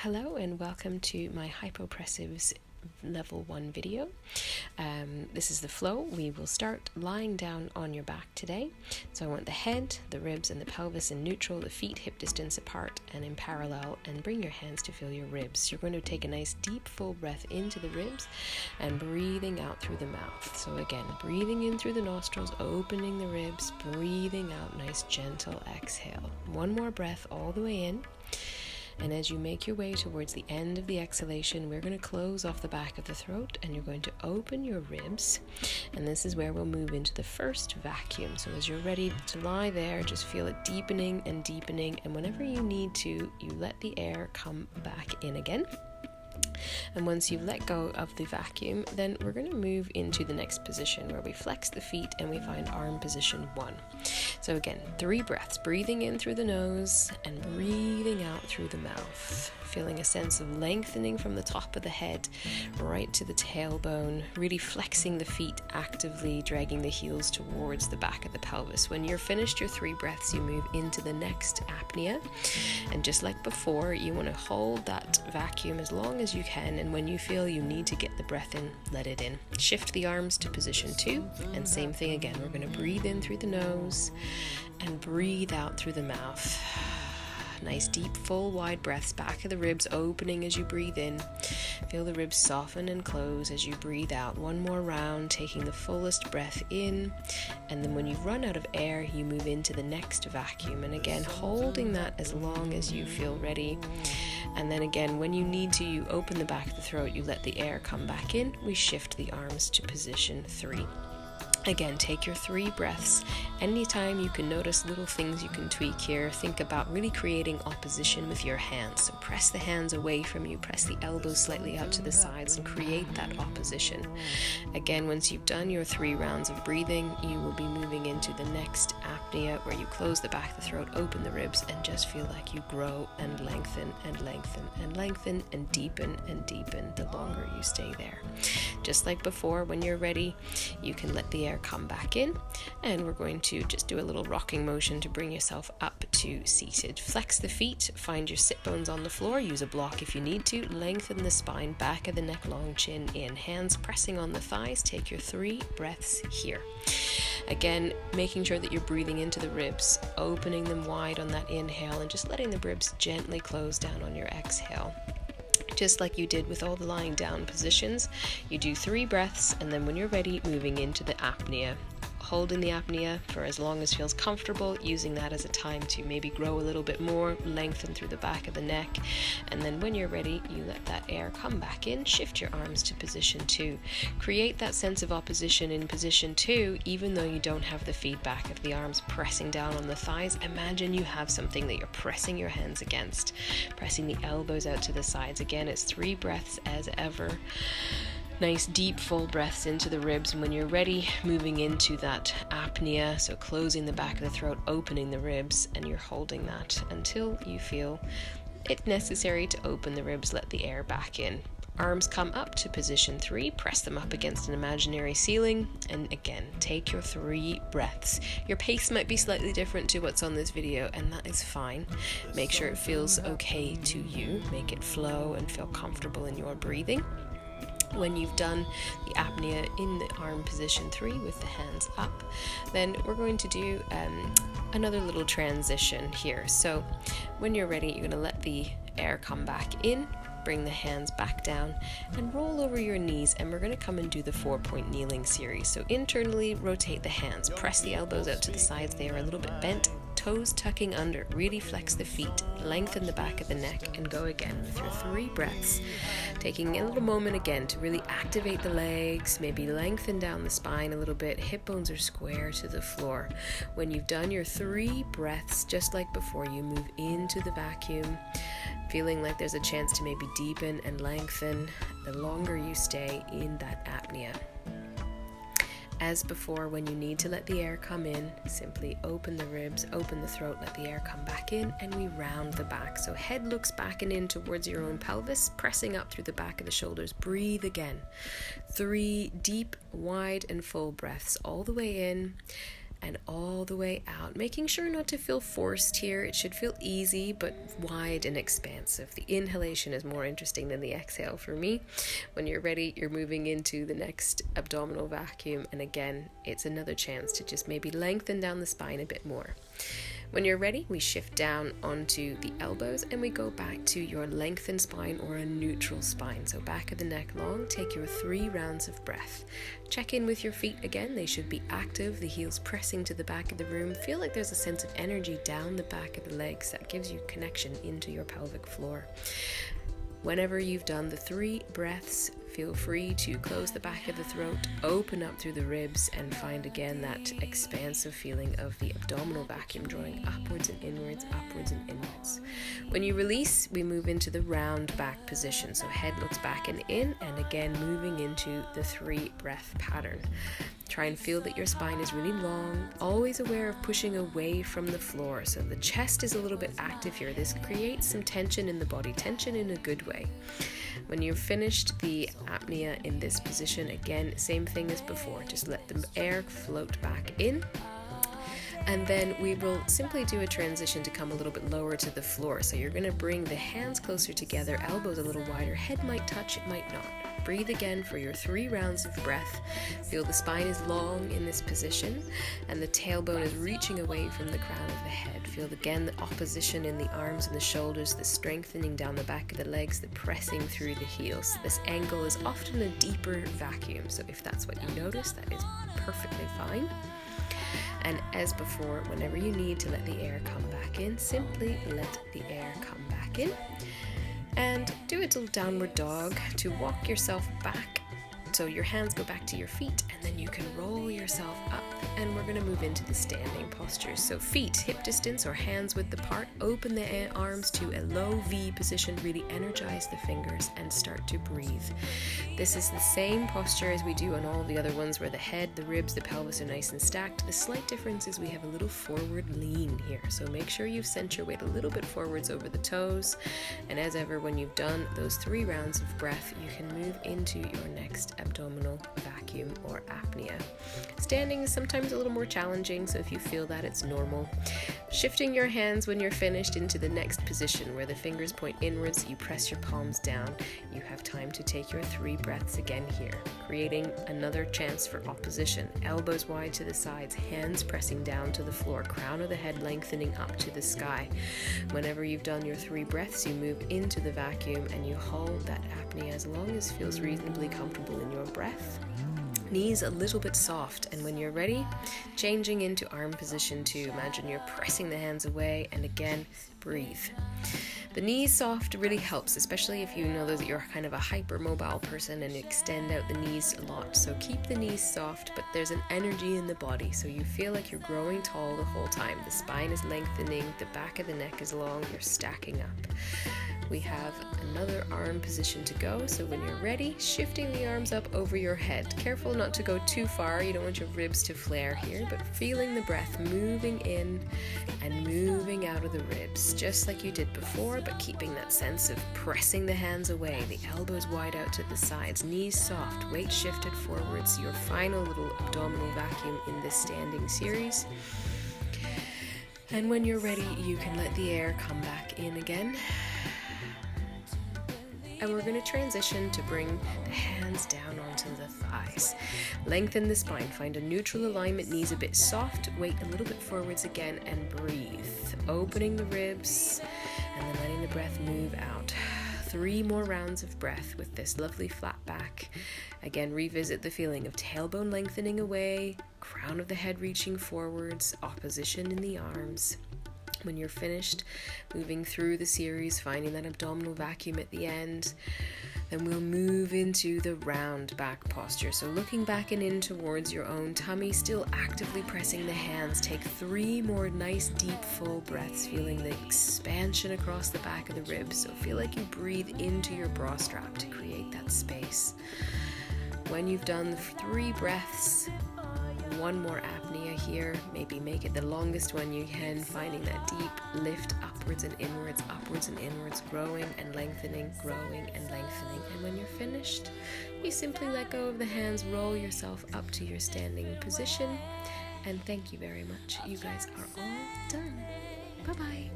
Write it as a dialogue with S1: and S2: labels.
S1: Hello and welcome to my Hypopressives level 1 video. This is the flow. We will start lying down on your back today. So I want the head, the ribs and the pelvis in neutral, the feet hip distance apart and in parallel, and bring your hands to feel your ribs. You're going to take a nice deep full breath into the ribs and breathing out through the mouth. So again, breathing in through the nostrils, opening the ribs, breathing out, nice gentle exhale. One more breath all the way in. And as you make your way towards the end of the exhalation, we're going to close off the back of the throat and you're going to open your ribs. And this is where we'll move into the first vacuum. So as you're ready to lie there, just feel it deepening and deepening. And whenever you need to, you let the air come back in again. And once you've let go of the vacuum, then we're going to move into the next position where we flex the feet and we find arm position 1. So again, 3 breaths, breathing in through the nose and breathing out through the mouth. Feeling a sense of lengthening from the top of the head right to the tailbone, really flexing the feet actively, dragging the heels towards the back of the pelvis. When you're finished your 3 breaths, you move into the next apnea. And just like before, you want to hold that vacuum as long as you can, and when you feel you need to get the breath in, let it in. Shift the arms to position 2, and same thing again. We're going to breathe in through the nose and breathe out through the mouth. Nice deep full wide breaths, back of the ribs opening as you breathe in. Feel the ribs soften and close as you breathe out. One more round, taking the fullest breath in, and then when you run out of air, you move into the next vacuum, and again holding that as long as you feel ready. And then again, when you need to, you open the back of the throat, you let the air come back in. We shift the arms to position 3. Again, take your 3 breaths. Anytime you can notice little things you can tweak here, think about really creating opposition with your hands. So press the hands away from you, press the elbows slightly out to the sides and create that opposition. Again, once you've done your 3 rounds of breathing, you will be moving into the next apnea where you close the back of the throat, open the ribs, and just feel like you grow and lengthen and lengthen and lengthen and deepen the longer you stay there. Just like before, when you're ready, you can let the air come back in, and we're going to just do a little rocking motion to bring yourself up to seated. Flex the feet, find your sit bones on the floor, use a block if you need to, lengthen the spine, back of the neck, long chin in, hands pressing on the thighs. Take your 3 breaths here. Again, making sure that you're breathing into the ribs, opening them wide on that inhale, and just letting the ribs gently close down on your exhale. Just like you did with all the lying down positions, you do 3 breaths, and then when you're ready, moving into the apnea. Holding the apnea for as long as feels comfortable, using that as a time to maybe grow a little bit more, lengthen through the back of the neck, and then when you're ready, you let that air come back in, shift your arms to position 2. Create that sense of opposition in position 2, even though you don't have the feedback of the arms pressing down on the thighs. Imagine you have something that you're pressing your hands against, pressing the elbows out to the sides. Again, it's 3 breaths as ever. Nice deep full breaths into the ribs, and when you're ready, moving into that apnea, so closing the back of the throat, opening the ribs, and you're holding that until you feel it necessary to open the ribs, let the air back in. Arms come up to position 3, press them up against an imaginary ceiling, and again, take your 3 breaths. Your pace might be slightly different to what's on this video, and that is fine. Make sure it feels okay to you, make it flow and feel comfortable in your breathing. When you've done the apnea in the arm position 3 with the hands up, then we're going to do another little transition here. So when you're ready, you're going to let the air come back in, bring the hands back down and roll over your knees, and we're going to come and do the 4-point kneeling series. So internally rotate the hands, press the elbows out to the sides, they are a little bit bent, toes tucking under, really flex the feet, lengthen the back of the neck, and go again with your 3 breaths. Taking a little moment again to really activate the legs, maybe lengthen down the spine a little bit, hip bones are square to the floor. When you've done your 3 breaths, just like before, you move into the vacuum, feeling like there's a chance to maybe deepen and lengthen the longer you stay in that apnea. As before, when you need to let the air come in, simply open the ribs, open the throat, let the air come back in, and we round the back. So head looks back and in towards your own pelvis, pressing up through the back of the shoulders. Breathe again. 3 deep, wide, and full breaths all the way in. and all the way out, making sure not to feel forced here. It should feel easy but wide and expansive. The inhalation is more interesting than the exhale for me. When you're ready, you're moving into the next abdominal vacuum, and again, it's another chance to just maybe lengthen down the spine a bit more. When you're ready, we shift down onto the elbows and we go back to your lengthened spine or a neutral spine. So back of the neck long, take your 3 rounds of breath. Check in with your feet again. They should be active, the heels pressing to the back of the room. Feel like there's a sense of energy down the back of the legs that gives you connection into your pelvic floor. Whenever you've done the 3 breaths, feel free to close the back of the throat, open up through the ribs, and find again that expansive feeling of the abdominal vacuum drawing upwards and inwards, upwards and inwards. When you release, we move into the round back position. So head looks back and in, and again moving into the 3 breath pattern. Try and feel that your spine is really long, always aware of pushing away from the floor. So the chest is a little bit active here. This creates some tension in the body, tension in a good way. When you've finished the apnea in this position, again, same thing as before. Just let the air float back in. And then we will simply do a transition to come a little bit lower to the floor. So you're going to bring the hands closer together, elbows a little wider, head might touch, it might not. Breathe again for your 3 rounds of breath. Feel the spine is long in this position and the tailbone is reaching away from the crown of the head. Feel again the opposition in the arms and the shoulders, the strengthening down the back of the legs, the pressing through the heels. This angle is often a deeper vacuum, so if that's what you notice, that is perfectly fine. And as before, whenever you need to let the air come back in, simply let the air come back in. And do a little downward dog to walk yourself back. So your hands go back to your feet, and then you can roll yourself up, and we're going to move into the standing posture. So feet hip distance or hands width apart, open the arms to a low V position, really energize the fingers and start to breathe. This is the same posture as we do on all the other ones, where the head, the ribs, the pelvis are nice and stacked. The slight difference is we have a little forward lean here. So make sure you've sent your weight a little bit forwards over the toes. And as ever, when you've done those 3 rounds of breath, you can move into your next abdominal vacuum or apnea. Standing is sometimes a little more challenging, so if you feel that, it's normal. Shifting your hands when you're finished into the next position where the fingers point inwards, you press your palms down. You have time to take your 3 breaths again here, creating another chance for opposition. Elbows wide to the sides, hands pressing down to the floor, crown of the head lengthening up to the sky. Whenever you've done your 3 breaths, you move into the vacuum and you hold that apnea as long as feels reasonably comfortable in your breath. Knees a little bit soft, and when you're ready, changing into arm position 2. Imagine you're pressing the hands away, and again, breathe. The knees soft really helps, especially if you know that you're kind of a hypermobile person and extend out the knees a lot. So keep the knees soft, but there's an energy in the body, so you feel like you're growing tall the whole time. The spine is lengthening, the back of the neck is long, you're stacking up. We have another arm position to go, so when you're ready, shifting the arms up over your head. Careful not to go too far, you don't want your ribs to flare here, but feeling the breath moving in and moving out of the ribs, just like you did before, but keeping that sense of pressing the hands away, the elbows wide out to the sides, knees soft, weight shifted forwards, your final little abdominal vacuum in this standing series. And when you're ready, you can let the air come back in again. And we're going to transition to bring the hands down onto the thighs. Lengthen the spine, find a neutral alignment, knees a bit soft, weight a little bit forwards again, and breathe. Opening the ribs, and then letting the breath move out. 3 more rounds of breath with this lovely flat back. Again, revisit the feeling of tailbone lengthening away, crown of the head reaching forwards, opposition in the arms. When you're finished moving through the series, finding that abdominal vacuum at the end, then we'll move into the round back posture. So looking back and in towards your own tummy, still actively pressing the hands. Take 3 more nice deep full breaths, feeling the expansion across the back of the ribs. So feel like you breathe into your bra strap to create that space. When you've done the 3 breaths, 1 more apnea here, maybe make it the longest one you can, finding that deep lift upwards and inwards, growing and lengthening, growing and lengthening. And when you're finished, you simply let go of the hands, roll yourself up to your standing position, And thank you very much. You guys are all done. Bye-bye.